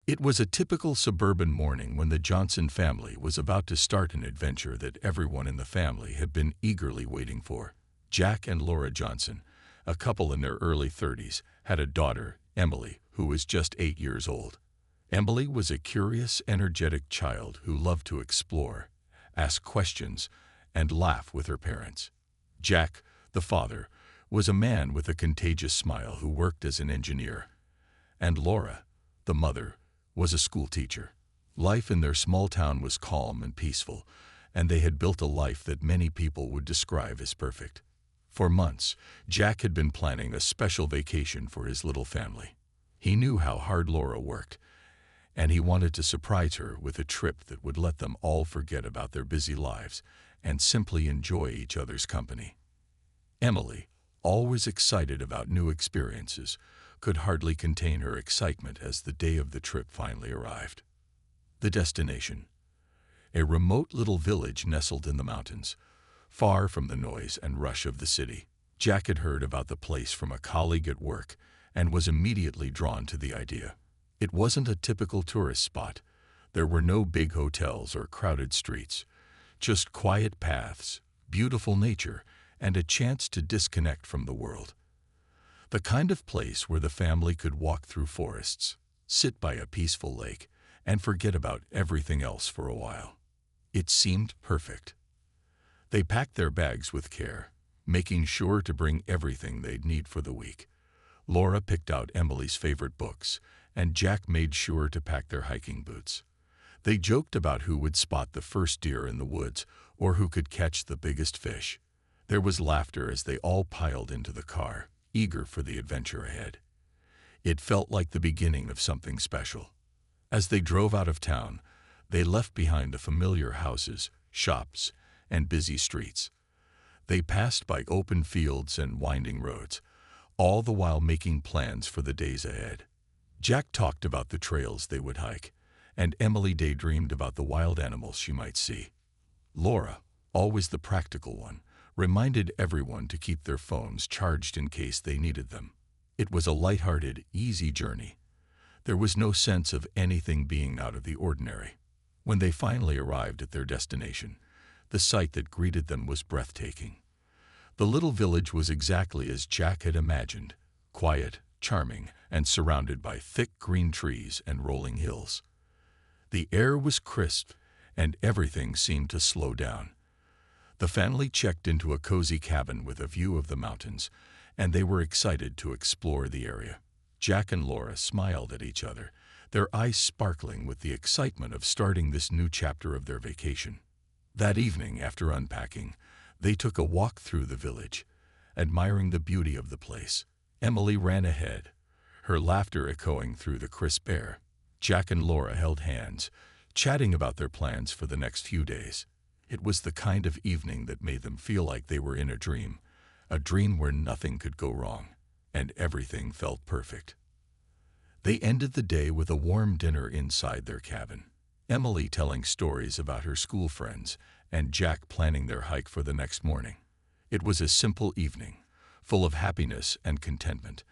It was a typical suburban morning when the Johnson family was about to start an adventure that everyone in the family had been eagerly waiting for. Jack and Laura Johnson, a couple in their early 30s, had a daughter, Emily, who was just 8 years old. Emily was a curious, energetic child who loved to explore, ask questions, and laugh with her parents. Jack, the father, was a man with a contagious smile who worked as an engineer, and Laura, the mother, was a school teacher. Life in their small town was calm and peaceful, and they had built a life that many people would describe as perfect. For months, Jack had been planning a special vacation for his little family. He knew how hard Laura worked, and he wanted to surprise her with a trip that would let them all forget about their busy lives and simply enjoy each other's company. Emily, always excited about new experiences, could hardly contain her excitement as the day of the trip finally arrived. The destination: a remote little village nestled in the mountains, far from the noise and rush of the city. Jack had heard about the place from a colleague at work and was immediately drawn to the idea. It wasn't a typical tourist spot. There were no big hotels or crowded streets, just quiet paths, beautiful nature, and a chance to disconnect from the world. The kind of place where the family could walk through forests, sit by a peaceful lake, and forget about everything else for a while. It seemed perfect. They packed their bags with care, making sure to bring everything they'd need for the week. Laura picked out Emily's favorite books, and Jack made sure to pack their hiking boots. They joked about who would spot the first deer in the woods or who could catch the biggest fish. There was laughter as they all piled into the car, eager for the adventure ahead. It felt like the beginning of something special. As they drove out of town, they left behind the familiar houses, shops, and busy streets. They passed by open fields and winding roads, all the while making plans for the days ahead. Jack talked about the trails they would hike, and Emily daydreamed about the wild animals she might see. Laura, always the practical one, reminded everyone to keep their phones charged in case they needed them. It was a lighthearted, easy journey. There was no sense of anything being out of the ordinary. When they finally arrived at their destination, the sight that greeted them was breathtaking. The little village was exactly as Jack had imagined: quiet, charming, and surrounded by thick green trees and rolling hills. The air was crisp, and everything seemed to slow down. The family checked into a cozy cabin with a view of the mountains, and they were excited to explore the area. Jack and Laura smiled at each other, their eyes sparkling with the excitement of starting this new chapter of their vacation. That evening, after unpacking, they took a walk through the village, admiring the beauty of the place. Emily ran ahead, her laughter echoing through the crisp air. Jack and Laura held hands, chatting about their plans for the next few days. It was the kind of evening that made them feel like they were in a dream where nothing could go wrong, and everything felt perfect. They ended the day with a warm dinner inside their cabin, Emily telling stories about her school friends, and Jack planning their hike for the next morning. It was a simple evening, full of happiness and contentment,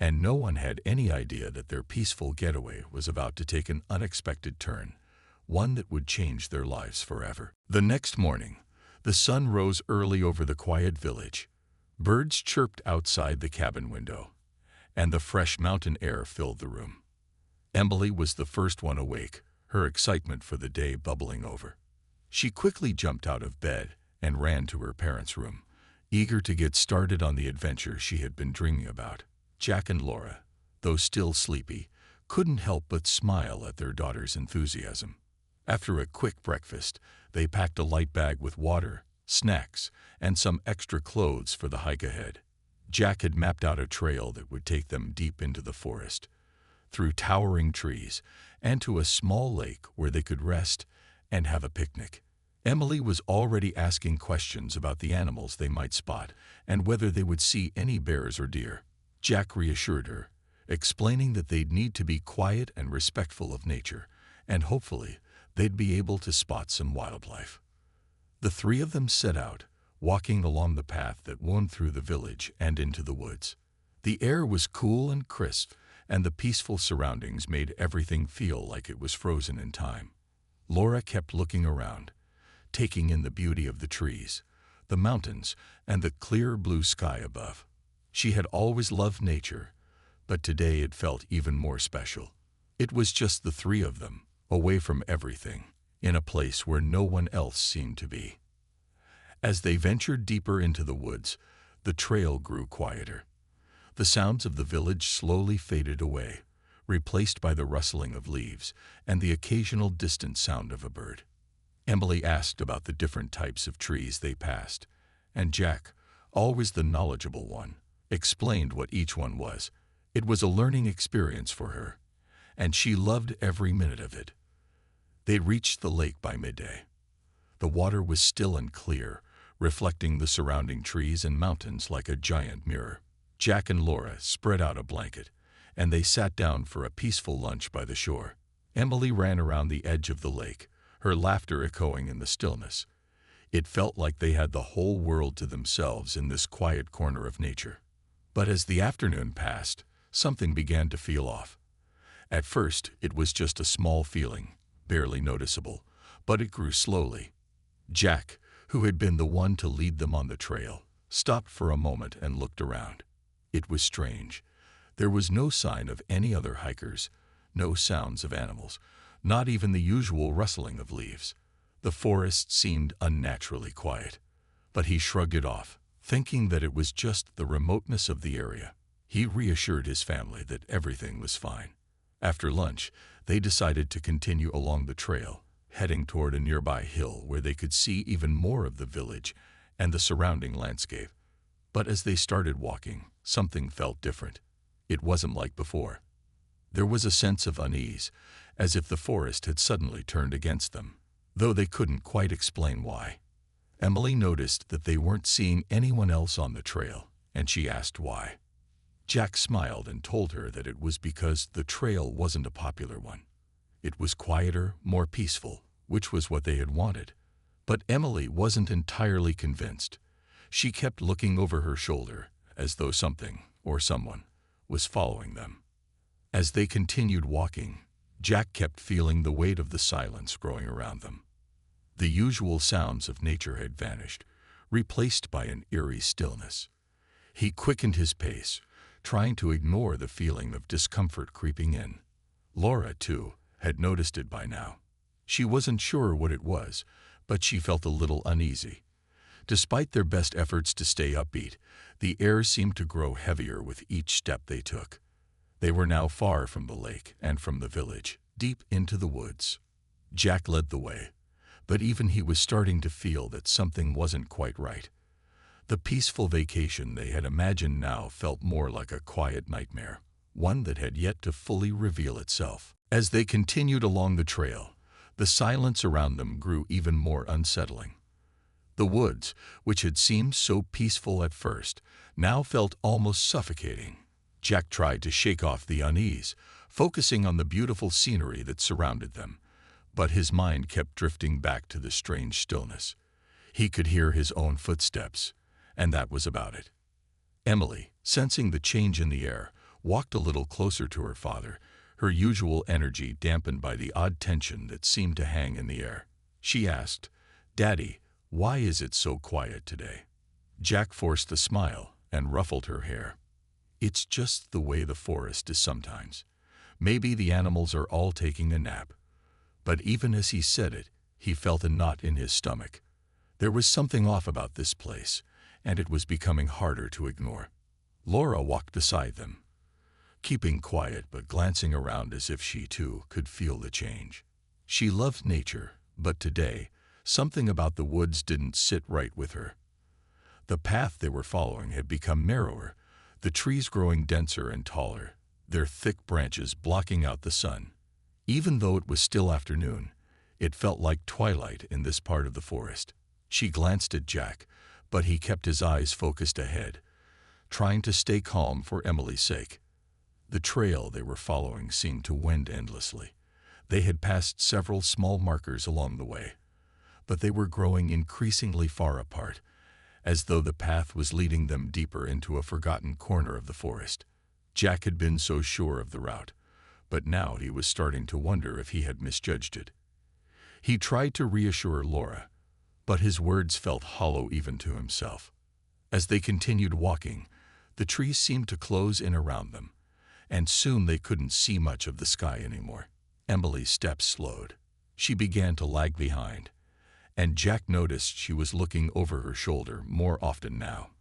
and no one had any idea that their peaceful getaway was about to take an unexpected turn, one that would change their lives forever. The next morning, the sun rose early over the quiet village. Birds chirped outside the cabin window, and the fresh mountain air filled the room. Emily was the first one awake, her excitement for the day bubbling over. She quickly jumped out of bed and ran to her parents' room, eager to get started on the adventure she had been dreaming about. Jack and Laura, though still sleepy, couldn't help but smile at their daughter's enthusiasm. After a quick breakfast, they packed a light bag with water, snacks, and some extra clothes for the hike ahead. Jack had mapped out a trail that would take them deep into the forest, through towering trees, and to a small lake where they could rest and have a picnic. Emily was already asking questions about the animals they might spot and whether they would see any bears or deer. Jack reassured her, explaining that they'd need to be quiet and respectful of nature, and hopefully they'd be able to spot some wildlife. The three of them set out, walking along the path that wound through the village and into the woods. The air was cool and crisp, and the peaceful surroundings made everything feel like it was frozen in time. Laura kept looking around, taking in the beauty of the trees, the mountains, and the clear blue sky above. She had always loved nature, but today it felt even more special. It was just the three of them, away from everything, in a place where no one else seemed to be. As they ventured deeper into the woods, the trail grew quieter. The sounds of the village slowly faded away, replaced by the rustling of leaves and the occasional distant sound of a bird. Emily asked about the different types of trees they passed, and Jack, always the knowledgeable one, explained what each one was. It was a learning experience for her, and she loved every minute of it. They reached the lake by midday. The water was still and clear, reflecting the surrounding trees and mountains like a giant mirror. Jack and Laura spread out a blanket, and they sat down for a peaceful lunch by the shore. Emily ran around the edge of the lake, her laughter echoing in the stillness. It felt like they had the whole world to themselves in this quiet corner of nature. But as the afternoon passed, something began to feel off. At first, it was just a small feeling, barely noticeable, but it grew slowly. Jack, who had been the one to lead them on the trail, stopped for a moment and looked around. It was strange. There was no sign of any other hikers, no sounds of animals, not even the usual rustling of leaves. The forest seemed unnaturally quiet, but he shrugged it off, thinking that it was just the remoteness of the area. He reassured his family that everything was fine. After lunch, they decided to continue along the trail, heading toward a nearby hill where they could see even more of the village and the surrounding landscape. But as they started walking, something felt different. It wasn't like before. There was a sense of unease, as if the forest had suddenly turned against them, though they couldn't quite explain why. Emily noticed that they weren't seeing anyone else on the trail, and she asked why. Jack smiled and told her that it was because the trail wasn't a popular one. It was quieter, more peaceful, which was what they had wanted. But Emily wasn't entirely convinced. She kept looking over her shoulder, as though something, or someone, was following them. As they continued walking, Jack kept feeling the weight of the silence growing around them. The usual sounds of nature had vanished, replaced by an eerie stillness. He quickened his pace, trying to ignore the feeling of discomfort creeping in. Laura, too, had noticed it by now. She wasn't sure what it was, but she felt a little uneasy. Despite their best efforts to stay upbeat, the air seemed to grow heavier with each step they took. They were now far from the lake and from the village, deep into the woods. Jack led the way, but even he was starting to feel that something wasn't quite right. The peaceful vacation they had imagined now felt more like a quiet nightmare, one that had yet to fully reveal itself. As they continued along the trail, the silence around them grew even more unsettling. The woods, which had seemed so peaceful at first, now felt almost suffocating. Jack tried to shake off the unease, focusing on the beautiful scenery that surrounded them, but his mind kept drifting back to the strange stillness. He could hear his own footsteps, and that was about it. Emily, sensing the change in the air, walked a little closer to her father, her usual energy dampened by the odd tension that seemed to hang in the air. She asked, "Daddy, why is it so quiet today?" Jack forced a smile and ruffled her hair. "It's just the way the forest is sometimes. Maybe the animals are all taking a nap." But even as he said it, he felt a knot in his stomach. There was something off about this place, and it was becoming harder to ignore. Laura walked beside them, keeping quiet but glancing around as if she too could feel the change. She loved nature, but today, something about the woods didn't sit right with her. The path they were following had become narrower, the trees growing denser and taller, their thick branches blocking out the sun. Even though it was still afternoon, it felt like twilight in this part of the forest. She glanced at Jack, but he kept his eyes focused ahead, trying to stay calm for Emily's sake. The trail they were following seemed to wend endlessly. They had passed several small markers along the way, but they were growing increasingly far apart, as though the path was leading them deeper into a forgotten corner of the forest. Jack had been so sure of the route, but now he was starting to wonder if he had misjudged it. He tried to reassure Laura, but his words felt hollow even to himself. As they continued walking, the trees seemed to close in around them, and soon they couldn't see much of the sky anymore. Emily's steps slowed. She began to lag behind, and Jack noticed she was looking over her shoulder more often now.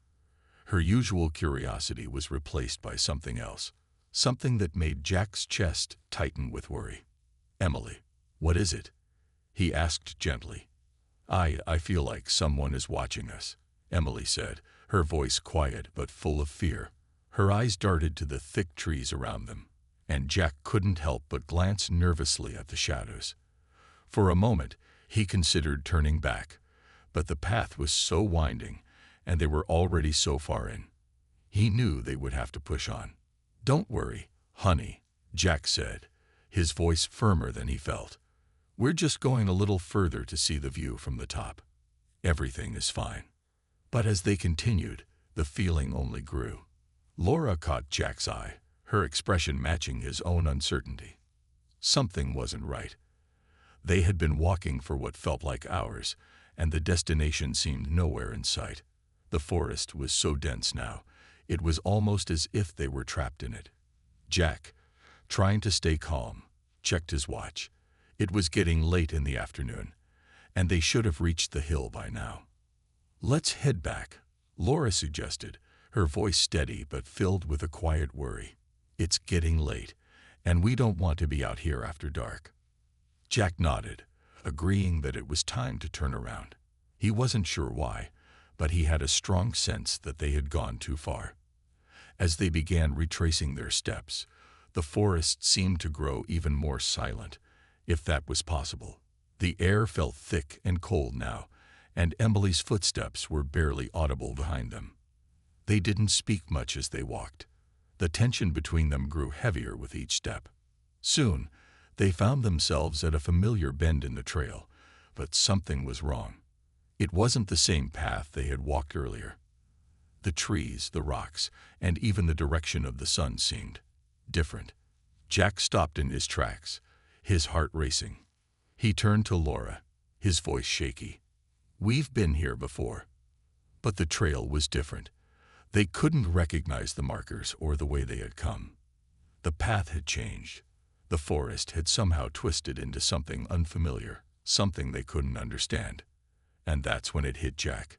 Her usual curiosity was replaced by something else, something that made Jack's chest tighten with worry. "Emily, what is it?" he asked gently. I feel like someone is watching us," Emily said, her voice quiet but full of fear. Her eyes darted to the thick trees around them, and Jack couldn't help but glance nervously at the shadows. For a moment, he considered turning back, but the path was so winding, and they were already so far in. He knew they would have to push on. "Don't worry, honey," Jack said, his voice firmer than he felt. "We're just going a little further to see the view from the top. Everything is fine." But as they continued, the feeling only grew. Laura caught Jack's eye, her expression matching his own uncertainty. Something wasn't right. They had been walking for what felt like hours, and the destination seemed nowhere in sight. The forest was so dense now, it was almost as if they were trapped in it. Jack, trying to stay calm, checked his watch. It was getting late in the afternoon, and they should have reached the hill by now. "Let's head back," Laura suggested, her voice steady but filled with a quiet worry. "It's getting late, and we don't want to be out here after dark." Jack nodded, agreeing that it was time to turn around. He wasn't sure why, but he had a strong sense that they had gone too far. As they began retracing their steps, the forest seemed to grow even more silent, if that was possible. The air felt thick and cold now, and Emily's footsteps were barely audible behind them. They didn't speak much as they walked. The tension between them grew heavier with each step. Soon, they found themselves at a familiar bend in the trail, but something was wrong. It wasn't the same path they had walked earlier. The trees, the rocks, and even the direction of the sun seemed different. Jack stopped in his tracks, his heart racing. He turned to Laura, his voice shaky. "We've been here before." But the trail was different. They couldn't recognize the markers or the way they had come. The path had changed. The forest had somehow twisted into something unfamiliar, something they couldn't understand. And that's when it hit Jack,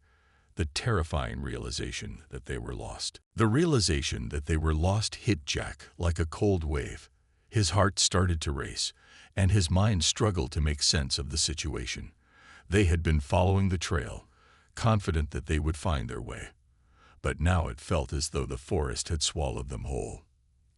the terrifying realization that they were lost. The realization that they were lost hit Jack like a cold wave. His heart started to race, and his mind struggled to make sense of the situation. They had been following the trail, confident that they would find their way. But now it felt as though the forest had swallowed them whole.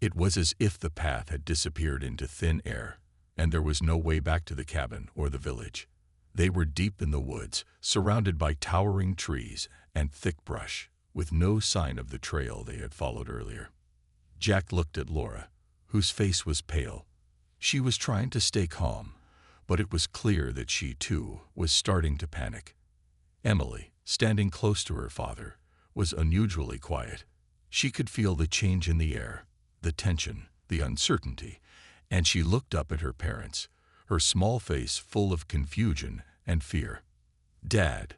It was as if the path had disappeared into thin air, and there was no way back to the cabin or the village. They were deep in the woods, surrounded by towering trees and thick brush, with no sign of the trail they had followed earlier. Jack looked at Laura, whose face was pale. She was trying to stay calm, but it was clear that she, too, was starting to panic. Emily, standing close to her father, was unusually quiet. She could feel the change in the air, the tension, the uncertainty, and she looked up at her parents, her small face full of confusion and fear. "Dad,"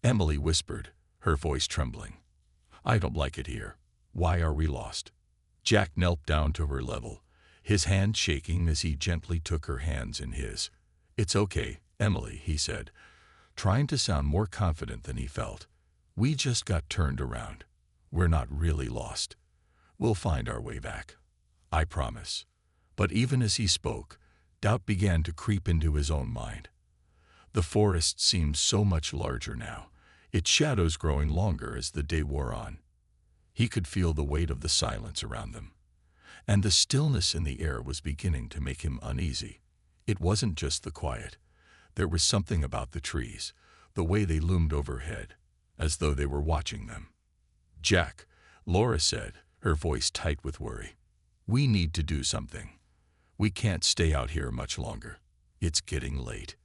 Emily whispered, her voice trembling. "I don't like it here. Why are we lost?" Jack knelt down to her level, his hand shaking as he gently took her hands in his. "It's okay, Emily," he said, trying to sound more confident than he felt. "We just got turned around. We're not really lost. We'll find our way back. I promise." But even as he spoke, doubt began to creep into his own mind. The forest seemed so much larger now, its shadows growing longer as the day wore on. He could feel the weight of the silence around them, and the stillness in the air was beginning to make him uneasy. It wasn't just the quiet. There was something about the trees, the way they loomed overhead, as though they were watching them. "Jack," Laura said, her voice tight with worry, "we need to do something. We can't stay out here much longer. It's getting late."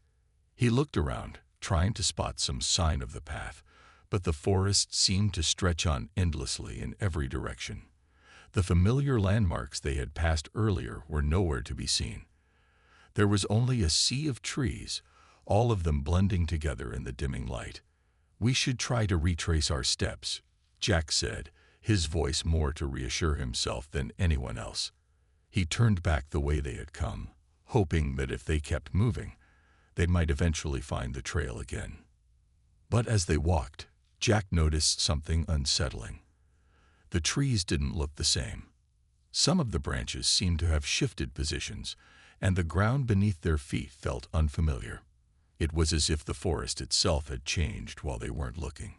He looked around, trying to spot some sign of the path, but the forest seemed to stretch on endlessly in every direction. The familiar landmarks they had passed earlier were nowhere to be seen. There was only a sea of trees, all of them blending together in the dimming light. "We should try to retrace our steps," Jack said, his voice more to reassure himself than anyone else. He turned back the way they had come, hoping that if they kept moving, they might eventually find the trail again. But as they walked, Jack noticed something unsettling. The trees didn't look the same. Some of the branches seemed to have shifted positions, and the ground beneath their feet felt unfamiliar. It was as if the forest itself had changed while they weren't looking.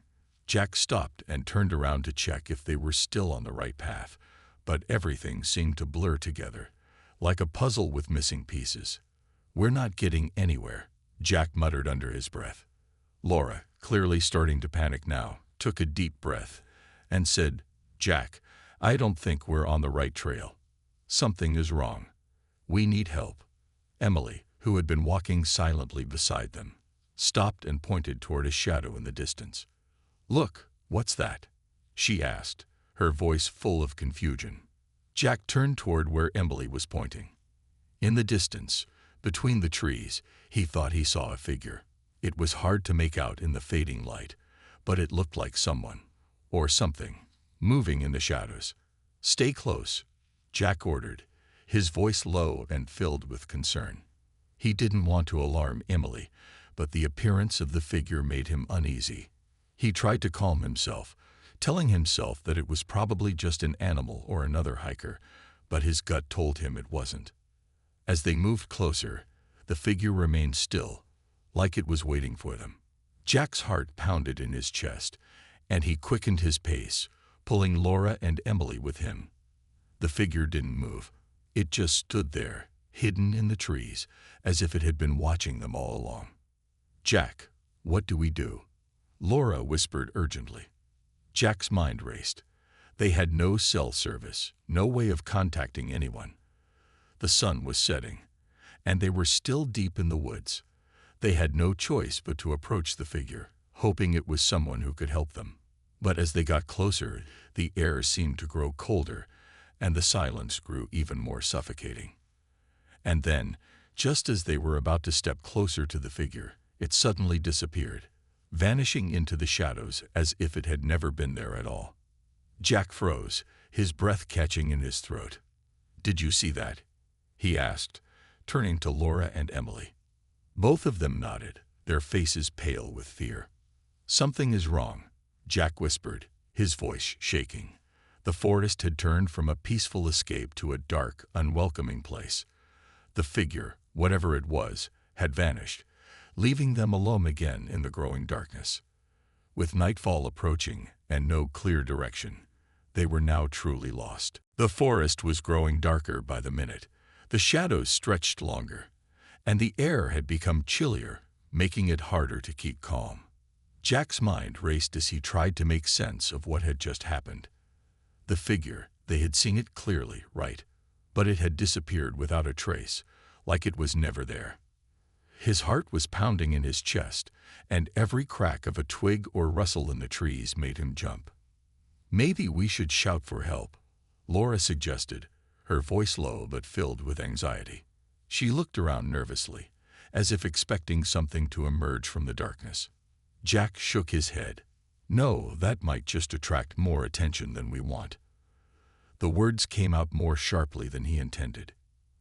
Jack stopped and turned around to check if they were still on the right path, but everything seemed to blur together, like a puzzle with missing pieces. "We're not getting anywhere," Jack muttered under his breath. Laura, clearly starting to panic now, took a deep breath and said, "Jack, I don't think we're on the right trail. Something is wrong. We need help." Emily, who had been walking silently beside them, stopped and pointed toward a shadow in the distance. "Look, what's that?" she asked, her voice full of confusion. Jack turned toward where Emily was pointing. In the distance, between the trees, he thought he saw a figure. It was hard to make out in the fading light, but it looked like someone, or something, moving in the shadows. "Stay close," Jack ordered, his voice low and filled with concern. He didn't want to alarm Emily, but the appearance of the figure made him uneasy. He tried to calm himself, telling himself that it was probably just an animal or another hiker, but his gut told him it wasn't. As they moved closer, the figure remained still, like it was waiting for them. Jack's heart pounded in his chest, and he quickened his pace, pulling Laura and Emily with him. The figure didn't move. It just stood there, hidden in the trees, as if it had been watching them all along. "Jack, what do we do?" Laura whispered urgently. Jack's mind raced. They had no cell service, no way of contacting anyone. The sun was setting, and they were still deep in the woods. They had no choice but to approach the figure, hoping it was someone who could help them. But as they got closer, the air seemed to grow colder, and the silence grew even more suffocating. And then, just as they were about to step closer to the figure, it suddenly disappeared, vanishing into the shadows as if it had never been there at all. Jack froze, his breath catching in his throat. "Did you see that?" he asked, turning to Laura and Emily. Both of them nodded, their faces pale with fear. "Something is wrong," Jack whispered, his voice shaking. The forest had turned from a peaceful escape to a dark, unwelcoming place. The figure, whatever it was, had vanished, leaving them alone again in the growing darkness. With nightfall approaching and no clear direction, they were now truly lost. The forest was growing darker by the minute. The shadows stretched longer, and the air had become chillier, making it harder to keep calm. Jack's mind raced as he tried to make sense of what had just happened. The figure, they had seen it clearly, right, but it had disappeared without a trace, like it was never there. His heart was pounding in his chest, and every crack of a twig or rustle in the trees made him jump. "Maybe we should shout for help," Laura suggested, her voice low but filled with anxiety. She looked around nervously, as if expecting something to emerge from the darkness. Jack shook his head. "No, that might just attract more attention than we want." The words came out more sharply than he intended.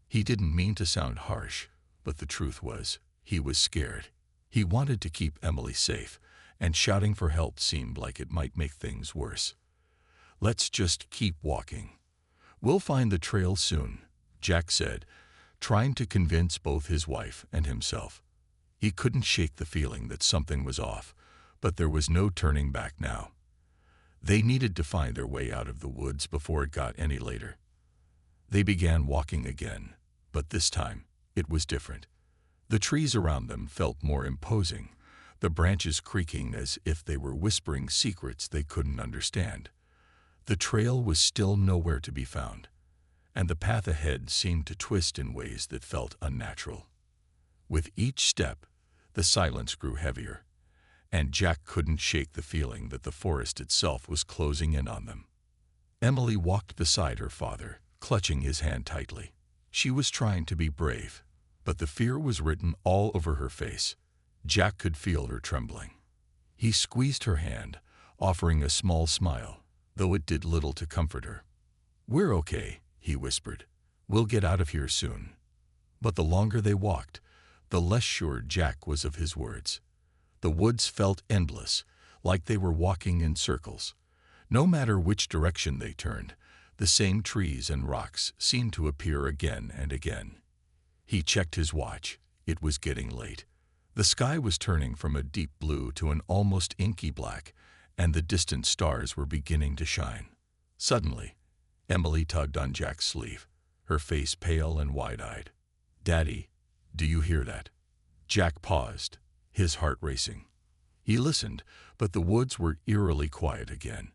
He didn't mean to sound harsh, but the truth was, he was scared. He wanted to keep Emily safe, and shouting for help seemed like it might make things worse. "Let's just keep walking. We'll find the trail soon," Jack said, trying to convince both his wife and himself. He couldn't shake the feeling that something was off, but there was no turning back now. They needed to find their way out of the woods before it got any later. They began walking again, but this time it was different. The trees around them felt more imposing, the branches creaking as if they were whispering secrets they couldn't understand. The trail was still nowhere to be found, and the path ahead seemed to twist in ways that felt unnatural. With each step, the silence grew heavier, and Jack couldn't shake the feeling that the forest itself was closing in on them. Emily walked beside her father, clutching his hand tightly. She was trying to be brave, but the fear was written all over her face. Jack could feel her trembling. He squeezed her hand, offering a small smile, though it did little to comfort her. "We're okay," he whispered. "We'll get out of here soon." But the longer they walked, the less sure Jack was of his words. The woods felt endless, like they were walking in circles. No matter which direction they turned, the same trees and rocks seemed to appear again and again. He checked his watch. It was getting late. The sky was turning from a deep blue to an almost inky black, and the distant stars were beginning to shine. Suddenly, Emily tugged on Jack's sleeve, her face pale and wide-eyed. "Daddy, do you hear that?" Jack paused, his heart racing. He listened, but the woods were eerily quiet again.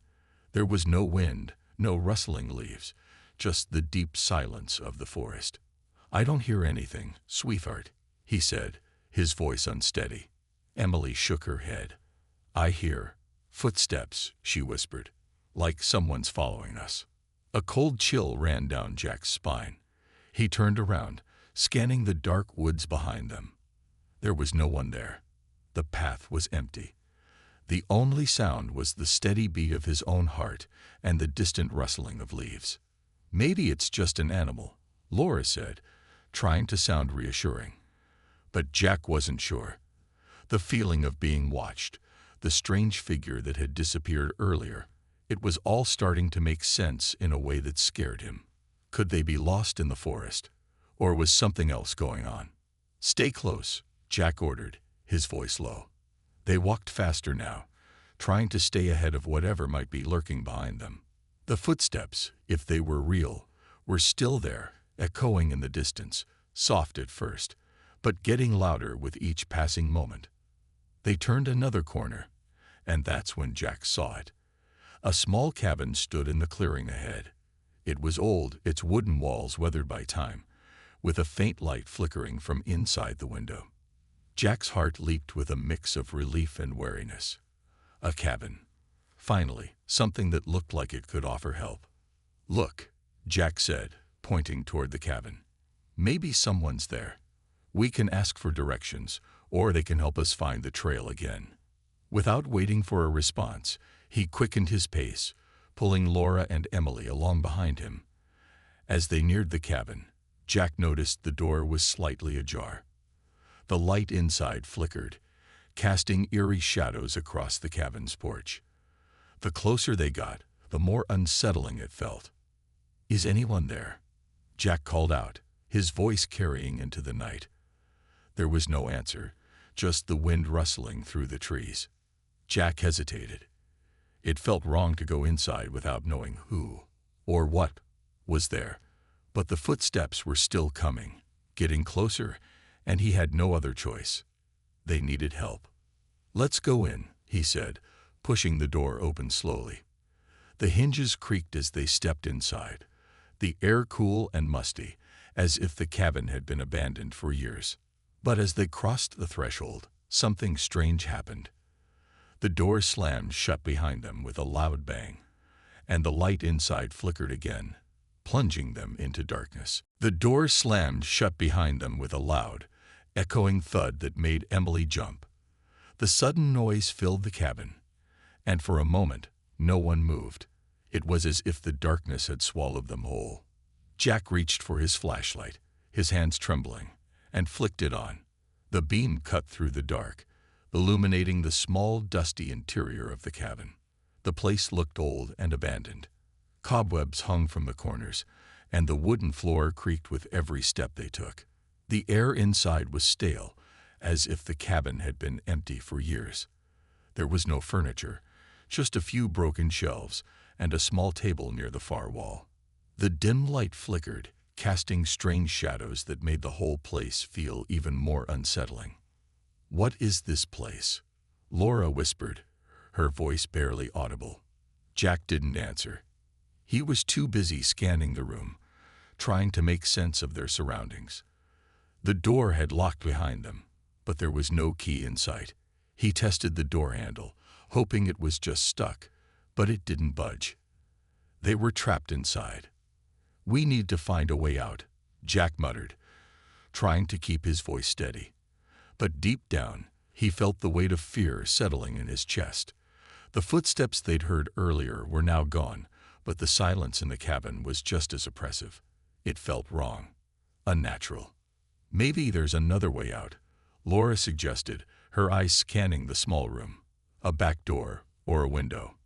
There was no wind, no rustling leaves, just the deep silence of the forest. "I don't hear anything, sweetheart," he said, his voice unsteady. Emily shook her head. "I hear footsteps," she whispered, "like someone's following us." A cold chill ran down Jack's spine. He turned around, scanning the dark woods behind them. There was no one there. The path was empty. The only sound was the steady beat of his own heart and the distant rustling of leaves. "Maybe it's just an animal," Laura said, trying to sound reassuring. But Jack wasn't sure. The feeling of being watched, the strange figure that had disappeared earlier, it was all starting to make sense in a way that scared him. Could they be lost in the forest? Or was something else going on? "Stay close," Jack ordered, his voice low. They walked faster now, trying to stay ahead of whatever might be lurking behind them. The footsteps, if they were real, were still there, echoing in the distance, soft at first, but getting louder with each passing moment. They turned another corner, and that's when Jack saw it. A small cabin stood in the clearing ahead. It was old, its wooden walls weathered by time, with a faint light flickering from inside the window. Jack's heart leaped with a mix of relief and wariness. A cabin. Finally, something that looked like it could offer help. "Look," Jack said, pointing toward the cabin. "Maybe someone's there. We can ask for directions, or they can help us find the trail again." Without waiting for a response, he quickened his pace, pulling Laura and Emily along behind him. As they neared the cabin, Jack noticed the door was slightly ajar. The light inside flickered, casting eerie shadows across the cabin's porch. The closer they got, the more unsettling it felt. "Is anyone there?" Jack called out, his voice carrying into the night. There was no answer, just the wind rustling through the trees. Jack hesitated. It felt wrong to go inside without knowing who or what was there, but the footsteps were still coming, getting closer, and he had no other choice. They needed help. "Let's go in," he said, pushing the door open slowly. The hinges creaked as they stepped inside, the air cool and musty, as if the cabin had been abandoned for years. But as they crossed the threshold, something strange happened. The door slammed shut behind them with a loud bang, and the light inside flickered again, plunging them into darkness. The door slammed shut behind them with a loud, echoing thud that made Emily jump. The sudden noise filled the cabin, and for a moment, no one moved. It was as if the darkness had swallowed them whole. Jack reached for his flashlight, his hands trembling, and flicked it on. The beam cut through the dark, illuminating the small, dusty interior of the cabin. The place looked old and abandoned. Cobwebs hung from the corners, and the wooden floor creaked with every step they took. The air inside was stale, as if the cabin had been empty for years. There was no furniture, just a few broken shelves and a small table near the far wall. The dim light flickered, casting strange shadows that made the whole place feel even more unsettling. "What is this place?" Laura whispered, her voice barely audible. Jack didn't answer. He was too busy scanning the room, trying to make sense of their surroundings. The door had locked behind them, but there was no key in sight. He tested the door handle, hoping it was just stuck, but it didn't budge. They were trapped inside. "We need to find a way out," Jack muttered, trying to keep his voice steady. But deep down, he felt the weight of fear settling in his chest. The footsteps they'd heard earlier were now gone, but the silence in the cabin was just as oppressive. It felt wrong, unnatural. "Maybe there's another way out," Laura suggested, her eyes scanning the small room. "A back door or a window."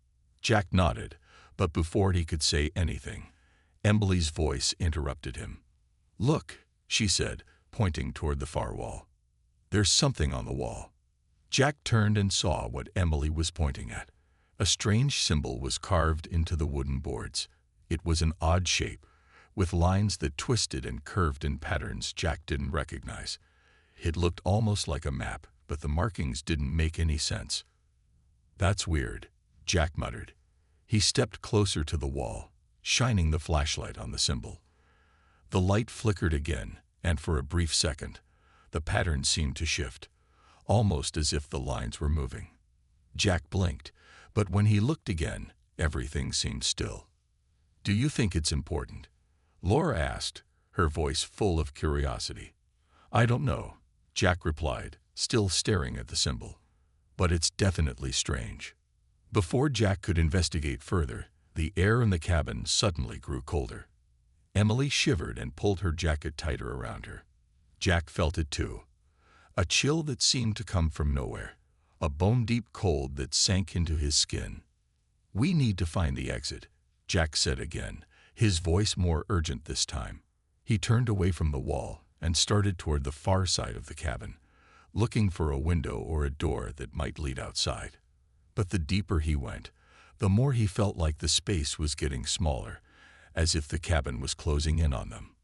Jack nodded, but before he could say anything, Emily's voice interrupted him. "Look," she said, pointing toward the far wall. "There's something on the wall." Jack turned and saw what Emily was pointing at. A strange symbol was carved into the wooden boards. It was an odd shape, with lines that twisted and curved in patterns Jack didn't recognize. It looked almost like a map, but the markings didn't make any sense. "That's weird," Jack muttered. He stepped closer to the wall, shining the flashlight on the symbol. The light flickered again, and for a brief second, the pattern seemed to shift, almost as if the lines were moving. Jack blinked, but when he looked again, everything seemed still. "Do you think it's important?" Laura asked, her voice full of curiosity. "I don't know," Jack replied, still staring at the symbol. "But it's definitely strange." Before Jack could investigate further, the air in the cabin suddenly grew colder. Emily shivered and pulled her jacket tighter around her. Jack felt it too. A chill that seemed to come from nowhere. A bone-deep cold that sank into his skin. "We need to find the exit," Jack said again, his voice more urgent this time. He turned away from the wall and started toward the far side of the cabin, looking for a window or a door that might lead outside. But the deeper he went, the more he felt like the space was getting smaller, as if the cabin was closing in on them.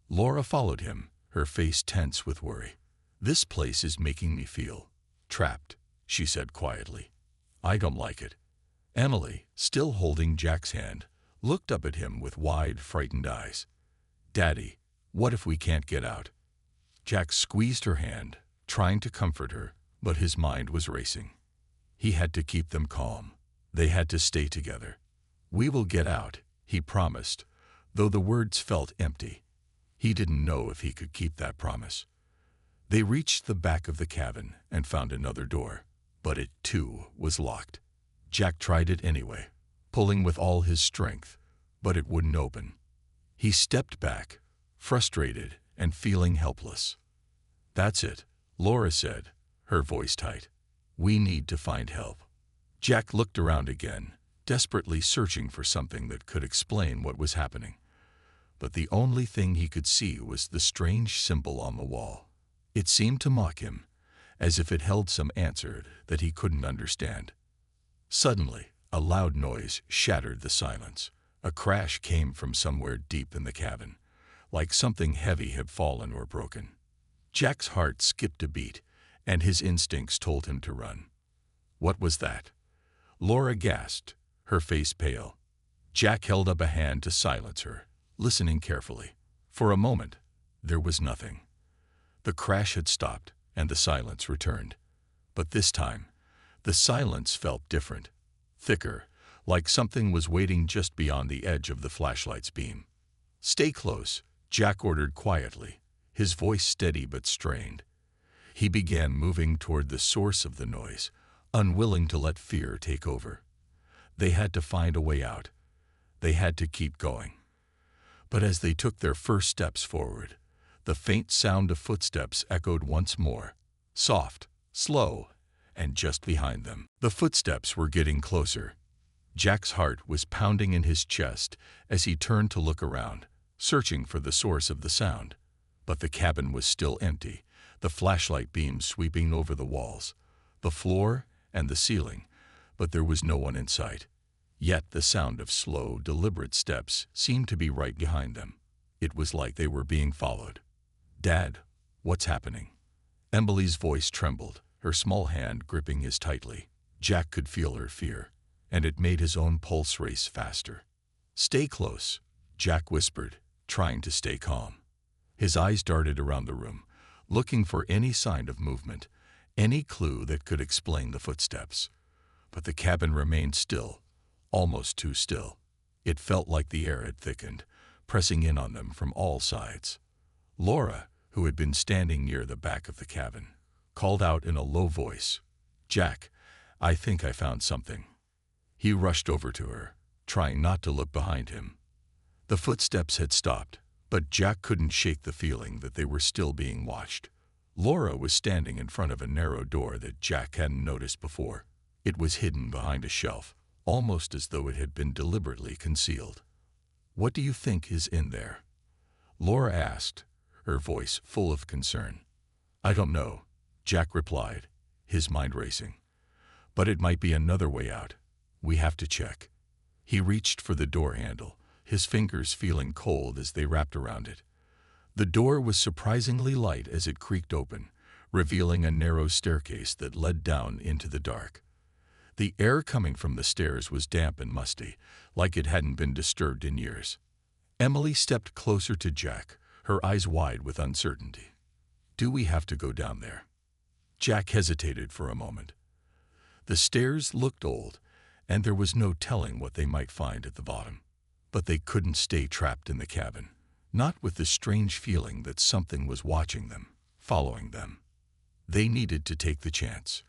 Laura followed him, her face tense with worry. "This place is making me feel trapped," she said quietly. "I don't like it." Emily, still holding Jack's hand, looked up at him with wide, frightened eyes. "Daddy, what if we can't get out?" Jack squeezed her hand, trying to comfort her, but his mind was racing. He had to keep them calm. They had to stay together. "We will get out," he promised, though the words felt empty. He didn't know if he could keep that promise. They reached the back of the cabin and found another door, but it, too, was locked. Jack tried it anyway, pulling with all his strength, but it wouldn't open. He stepped back, frustrated and feeling helpless. "That's it," Laura said, her voice tight. "We need to find help." Jack looked around again, desperately searching for something that could explain what was happening. But the only thing he could see was the strange symbol on the wall. It seemed to mock him, as if it held some answer that he couldn't understand. Suddenly, a loud noise shattered the silence. A crash came from somewhere deep in the cabin, like something heavy had fallen or broken. Jack's heart skipped a beat, and his instincts told him to run. "What was that?" Laura gasped, her face pale. Jack held up a hand to silence her, listening carefully. For a moment, there was nothing. The crash had stopped, and the silence returned. But this time, the silence felt different, thicker, like something was waiting just beyond the edge of the flashlight's beam. "Stay close," Jack ordered quietly, his voice steady but strained. He began moving toward the source of the noise, unwilling to let fear take over. They had to find a way out. They had to keep going. But as they took their first steps forward, the faint sound of footsteps echoed once more, soft, slow, and just behind them. The footsteps were getting closer. Jack's heart was pounding in his chest as he turned to look around, searching for the source of the sound. But the cabin was still empty, the flashlight beams sweeping over the walls, the floor, and the ceiling, but there was no one in sight. Yet the sound of slow, deliberate steps seemed to be right behind them. It was like they were being followed. "Dad, what's happening?" Emily's voice trembled, her small hand gripping his tightly. Jack could feel her fear, and it made his own pulse race faster. "Stay close," Jack whispered, trying to stay calm. His eyes darted around the room, looking for any sign of movement, any clue that could explain the footsteps. But the cabin remained still, almost too still. It felt like the air had thickened, pressing in on them from all sides. Laura, who had been standing near the back of the cabin, called out in a low voice, "Jack, I think I found something." He rushed over to her, trying not to look behind him. The footsteps had stopped, but Jack couldn't shake the feeling that they were still being watched. Laura was standing in front of a narrow door that Jack hadn't noticed before. It was hidden behind a shelf, almost as though it had been deliberately concealed. "What do you think is in there?" Laura asked, her voice full of concern. "I don't know," Jack replied, his mind racing. "But it might be another way out. We have to check." He reached for the door handle, his fingers feeling cold as they wrapped around it. The door was surprisingly light as it creaked open, revealing a narrow staircase that led down into the dark. The air coming from the stairs was damp and musty, like it hadn't been disturbed in years. Emily stepped closer to Jack, her eyes wide with uncertainty. "Do we have to go down there?" Jack hesitated for a moment. The stairs looked old, and there was no telling what they might find at the bottom. But they couldn't stay trapped in the cabin, not with the strange feeling that something was watching them, following them. They needed to take the chance.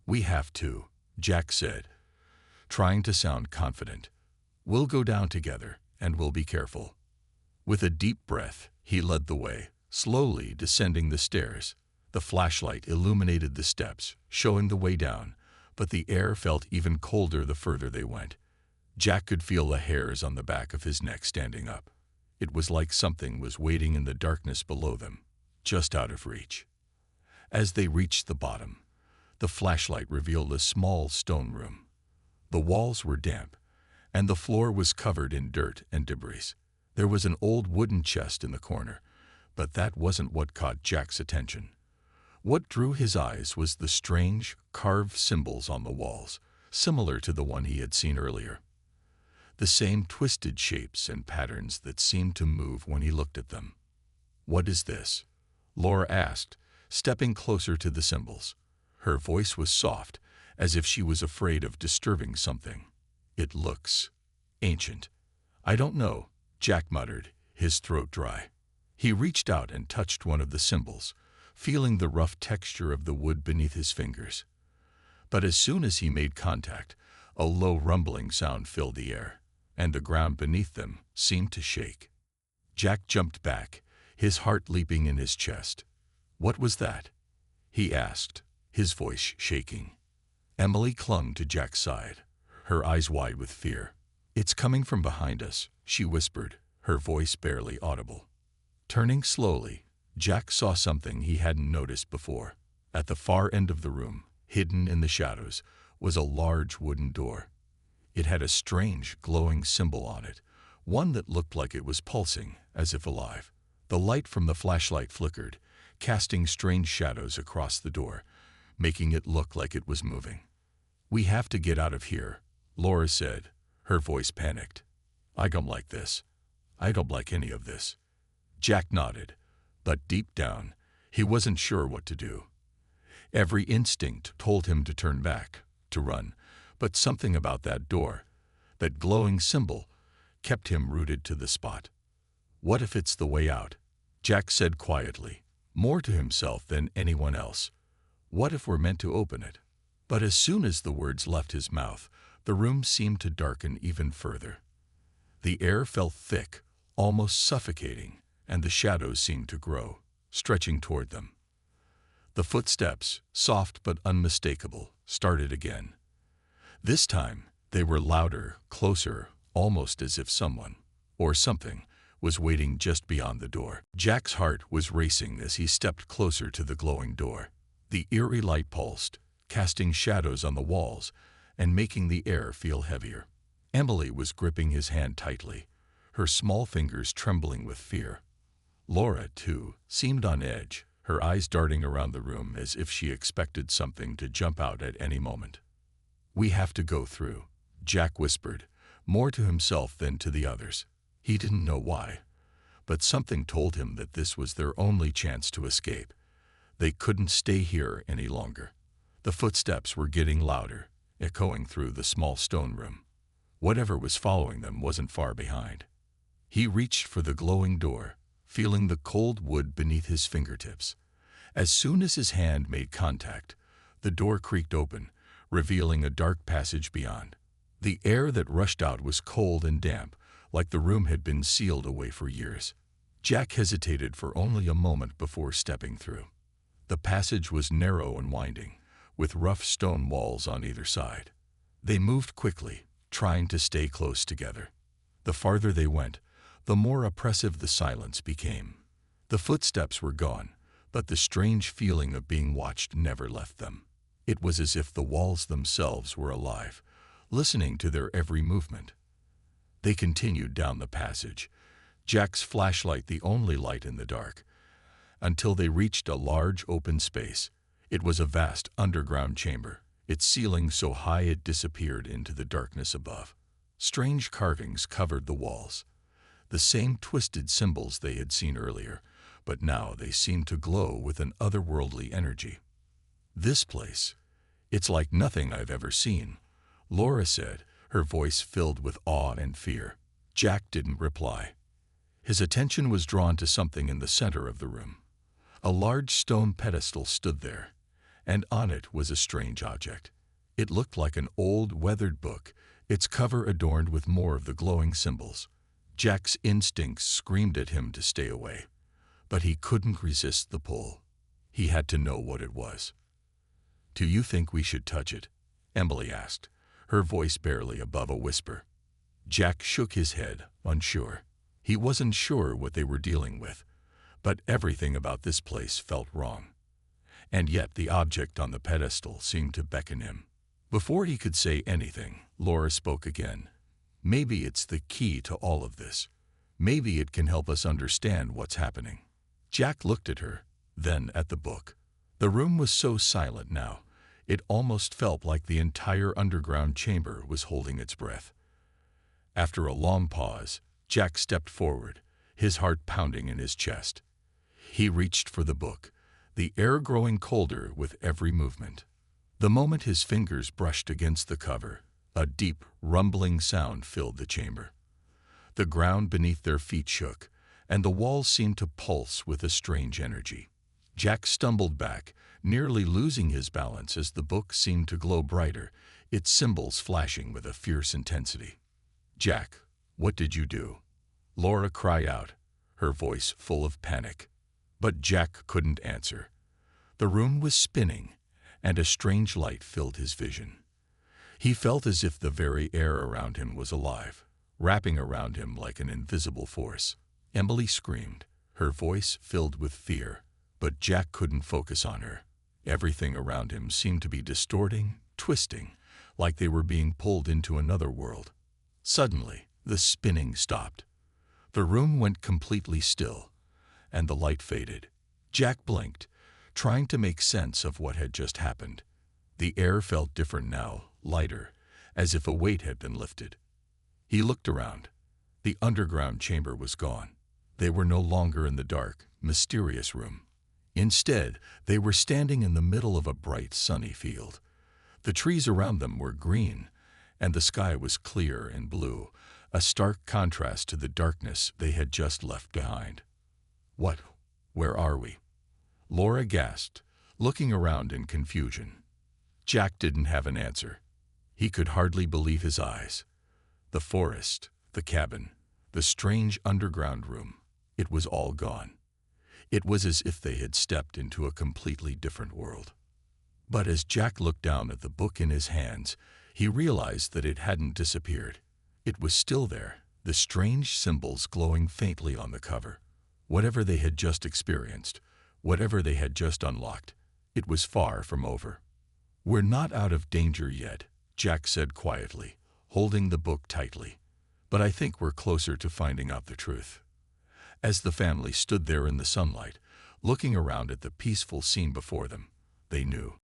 "We have to," Jack said, trying to sound confident. "We'll go down together, and we'll be careful." With a deep breath, he led the way, slowly descending the stairs. The flashlight illuminated the steps, showing the way down, but the air felt even colder the further they went. Jack could feel the hairs on the back of his neck standing up. It was like something was waiting in the darkness below them, just out of reach. As they reached the bottom, the flashlight revealed a small stone room. The walls were damp, and the floor was covered in dirt and debris. There was an old wooden chest in the corner, but that wasn't what caught Jack's attention. What drew his eyes was the strange, carved symbols on the walls, similar to the one he had seen earlier. The same twisted shapes and patterns that seemed to move when he looked at them. "What is this?" Laura asked, stepping closer to the symbols. Her voice was soft, as if she was afraid of disturbing something. "It looks ancient." "I don't know," Jack muttered, his throat dry. He reached out and touched one of the symbols, feeling the rough texture of the wood beneath his fingers. But as soon as he made contact, a low rumbling sound filled the air, and the ground beneath them seemed to shake. Jack jumped back, his heart leaping in his chest. "What was that?" he asked, his voice shaking. Emily clung to Jack's side, her eyes wide with fear. "It's coming from behind us," she whispered, her voice barely audible. Turning slowly, Jack saw something he hadn't noticed before. At the far end of the room, hidden in the shadows, was a large wooden door. It had a strange, glowing symbol on it, one that looked like it was pulsing, as if alive. The light from the flashlight flickered, casting strange shadows across the door, making it look like it was moving. "We have to get out of here," Laura said, her voice panicked. "I don't like this. I don't like any of this." Jack nodded, but deep down, he wasn't sure what to do. Every instinct told him to turn back, to run, but something about that door, that glowing symbol, kept him rooted to the spot. "What if it's the way out?" Jack said quietly, more to himself than anyone else. "What if we're meant to open it?" But as soon as the words left his mouth, the room seemed to darken even further. The air felt thick, almost suffocating, and the shadows seemed to grow, stretching toward them. The footsteps, soft but unmistakable, started again. This time, they were louder, closer, almost as if someone, or something, was waiting just beyond the door. Jack's heart was racing as he stepped closer to the glowing door. The eerie light pulsed, casting shadows on the walls and making the air feel heavier. Emily was gripping his hand tightly, her small fingers trembling with fear. Laura, too, seemed on edge, her eyes darting around the room as if she expected something to jump out at any moment. "We have to go through," Jack whispered, more to himself than to the others. He didn't know why, but something told him that this was their only chance to escape. They couldn't stay here any longer. The footsteps were getting louder, echoing through the small stone room. Whatever was following them wasn't far behind. He reached for the glowing door, feeling the cold wood beneath his fingertips. As soon as his hand made contact, the door creaked open, revealing a dark passage beyond. The air that rushed out was cold and damp, like the room had been sealed away for years. Jack hesitated for only a moment before stepping through. The passage was narrow and winding, with rough stone walls on either side. They moved quickly, trying to stay close together. The farther they went, the more oppressive the silence became. The footsteps were gone, but the strange feeling of being watched never left them. It was as if the walls themselves were alive, listening to their every movement. They continued down the passage, Jack's flashlight the only light in the dark, until they reached a large open space. It was a vast underground chamber, its ceiling so high it disappeared into the darkness above. Strange carvings covered the walls, the same twisted symbols they had seen earlier, but now they seemed to glow with an otherworldly energy. "This place, it's like nothing I've ever seen," Laura said, her voice filled with awe and fear. Jack didn't reply. His attention was drawn to something in the center of the room. A large stone pedestal stood there, and on it was a strange object. It looked like an old, weathered book, its cover adorned with more of the glowing symbols. Jack's instincts screamed at him to stay away, but he couldn't resist the pull. He had to know what it was. "Do you think we should touch it?" Emily asked, her voice barely above a whisper. Jack shook his head, unsure. He wasn't sure what they were dealing with, but everything about this place felt wrong. And yet the object on the pedestal seemed to beckon him. Before he could say anything, Laura spoke again. "Maybe it's the key to all of this. Maybe it can help us understand what's happening." Jack looked at her, then at the book. The room was so silent now, it almost felt like the entire underground chamber was holding its breath. After a long pause, Jack stepped forward, his heart pounding in his chest. He reached for the book, the air growing colder with every movement. The moment his fingers brushed against the cover, a deep, rumbling sound filled the chamber. The ground beneath their feet shook, and the walls seemed to pulse with a strange energy. Jack stumbled back, nearly losing his balance as the book seemed to glow brighter, its symbols flashing with a fierce intensity. "Jack, what did you do?" Laura cried out, her voice full of panic. But Jack couldn't answer. The room was spinning, and a strange light filled his vision. He felt as if the very air around him was alive, wrapping around him like an invisible force. Emily screamed, her voice filled with fear, but Jack couldn't focus on her. Everything around him seemed to be distorting, twisting, like they were being pulled into another world. Suddenly, the spinning stopped. The room went completely still, and the light faded. Jack blinked, trying to make sense of what had just happened. The air felt different now, lighter, as if a weight had been lifted. He looked around. The underground chamber was gone. They were no longer in the dark, mysterious room. Instead, they were standing in the middle of a bright, sunny field. The trees around them were green, and the sky was clear and blue, a stark contrast to the darkness they had just left behind. Where are we?" Laura gasped, looking around in confusion. Jack didn't have an answer. He could hardly believe his eyes. The forest, the cabin, the strange underground room, it was all gone. It was as if they had stepped into a completely different world. But as Jack looked down at the book in his hands, he realized that it hadn't disappeared. It was still there, the strange symbols glowing faintly on the cover. Whatever they had just experienced, whatever they had just unlocked, it was far from over. "We're not out of danger yet," Jack said quietly, holding the book tightly. "But I think we're closer to finding out the truth." As the family stood there in the sunlight, looking around at the peaceful scene before them, they knew